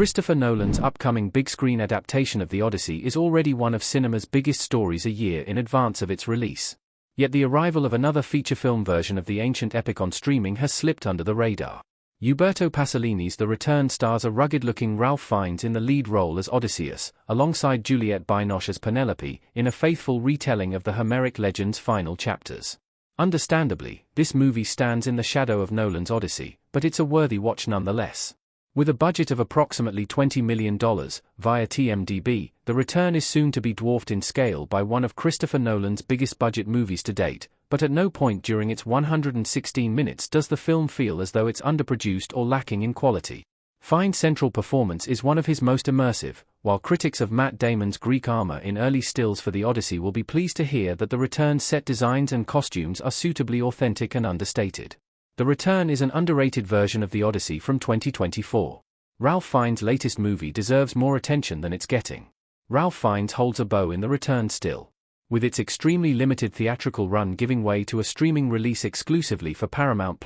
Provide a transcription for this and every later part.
Christopher Nolan's upcoming big-screen adaptation of the Odyssey is already one of cinema's biggest stories a year in advance of its release. Yet the arrival of another feature film version of the ancient epic on streaming has slipped under the radar. Umberto Pasolini's The Return stars a rugged-looking Ralph Fiennes in the lead role as Odysseus, alongside Juliette Binoche as Penelope, in a faithful retelling of the Homeric legend's final chapters. Understandably, this movie stands in the shadow of Nolan's Odyssey, but it's a worthy watch nonetheless. With a budget of approximately $20 million, via TMDB, The Return is soon to be dwarfed in scale by one of Christopher Nolan's biggest budget movies to date, but at no point during its 116 minutes does the film feel as though it's underproduced or lacking in quality. Fiennes' central performance is one of his most immersive, while critics of Matt Damon's Greek armor in early stills for the Odyssey will be pleased to hear that The Return's set designs and costumes are suitably authentic and understated. The Return is an underrated version of the Odyssey from 2024. Ralph Fiennes' latest movie deserves more attention than it's getting. Ralph Fiennes holds a bow in The Return still. With its extremely limited theatrical run giving way to a streaming release exclusively for Paramount+,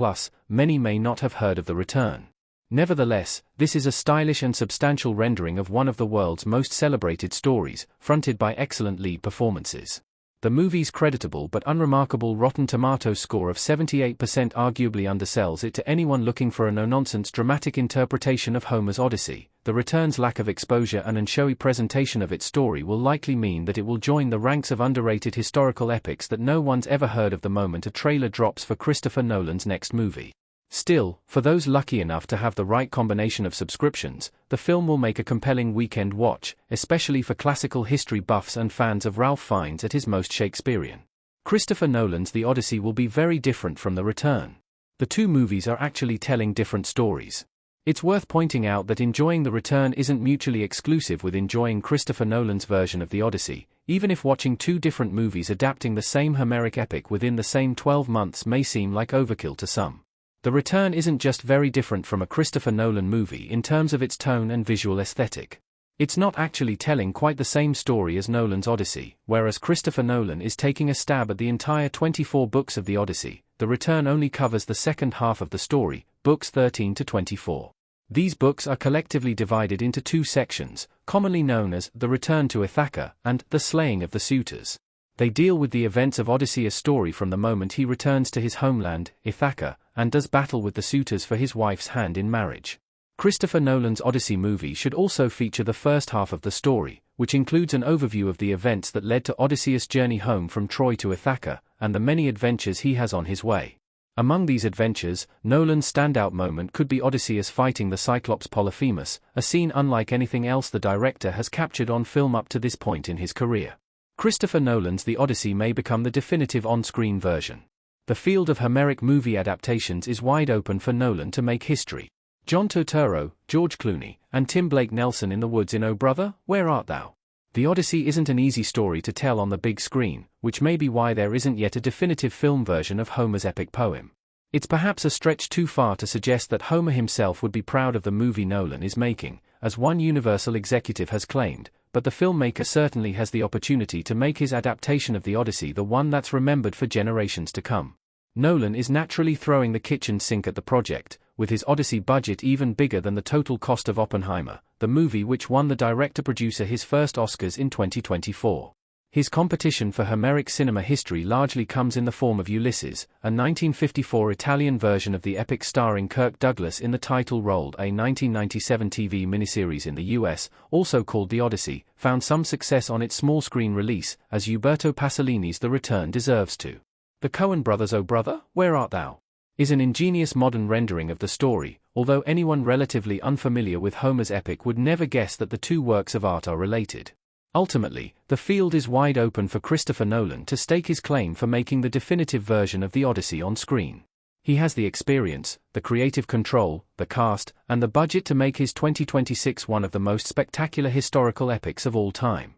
many may not have heard of The Return. Nevertheless, this is a stylish and substantial rendering of one of the world's most celebrated stories, fronted by excellent lead performances. The movie's creditable but unremarkable Rotten Tomatoes score of 78% arguably undersells it to anyone looking for a no-nonsense dramatic interpretation of Homer's Odyssey. The Return's lack of exposure and unshowy presentation of its story will likely mean that it will join the ranks of underrated historical epics that no one's ever heard of the moment a trailer drops for Christopher Nolan's next movie. Still, for those lucky enough to have the right combination of subscriptions, the film will make a compelling weekend watch, especially for classical history buffs and fans of Ralph Fiennes at his most Shakespearean. Christopher Nolan's The Odyssey will be very different from The Return. The two movies are actually telling different stories. It's worth pointing out that enjoying The Return isn't mutually exclusive with enjoying Christopher Nolan's version of The Odyssey, even if watching two different movies adapting the same Homeric epic within the same 12 months may seem like overkill to some. The Return isn't just very different from a Christopher Nolan movie in terms of its tone and visual aesthetic. It's not actually telling quite the same story as Nolan's Odyssey, whereas Christopher Nolan is taking a stab at the entire 24 books of the Odyssey. The Return only covers the second half of the story, books 13 to 24. These books are collectively divided into two sections, commonly known as The Return to Ithaca and The Slaying of the Suitors. They deal with the events of Odysseus' story from the moment he returns to his homeland, Ithaca, and does battle with the suitors for his wife's hand in marriage. Christopher Nolan's Odyssey movie should also feature the first half of the story, which includes an overview of the events that led to Odysseus' journey home from Troy to Ithaca, and the many adventures he has on his way. Among these adventures, Nolan's standout moment could be Odysseus fighting the Cyclops Polyphemus, a scene unlike anything else the director has captured on film up to this point in his career. Christopher Nolan's The Odyssey may become the definitive on-screen version. The field of Homeric movie adaptations is wide open for Nolan to make history. John Turturro, George Clooney, and Tim Blake Nelson in the woods in Oh Brother, Where Art Thou? The Odyssey isn't an easy story to tell on the big screen, which may be why there isn't yet a definitive film version of Homer's epic poem. It's perhaps a stretch too far to suggest that Homer himself would be proud of the movie Nolan is making, as one Universal executive has claimed, but the filmmaker certainly has the opportunity to make his adaptation of the Odyssey the one that's remembered for generations to come. Nolan is naturally throwing the kitchen sink at the project, with his Odyssey budget even bigger than the total cost of Oppenheimer, the movie which won the director-producer his first Oscars in 2024. His competition for Homeric cinema history largely comes in the form of Ulysses, a 1954 Italian version of the epic starring Kirk Douglas in the title role. A 1997 TV miniseries in the US, also called The Odyssey, found some success on its small-screen release, as Umberto Pasolini's The Return deserves to. The Coen brothers' Oh Brother, Where Art Thou? Is an ingenious modern rendering of the story, although anyone relatively unfamiliar with Homer's epic would never guess that the two works of art are related. Ultimately, the field is wide open for Christopher Nolan to stake his claim for making the definitive version of the Odyssey on screen. He has the experience, the creative control, the cast, and the budget to make his 2026 one of the most spectacular historical epics of all time.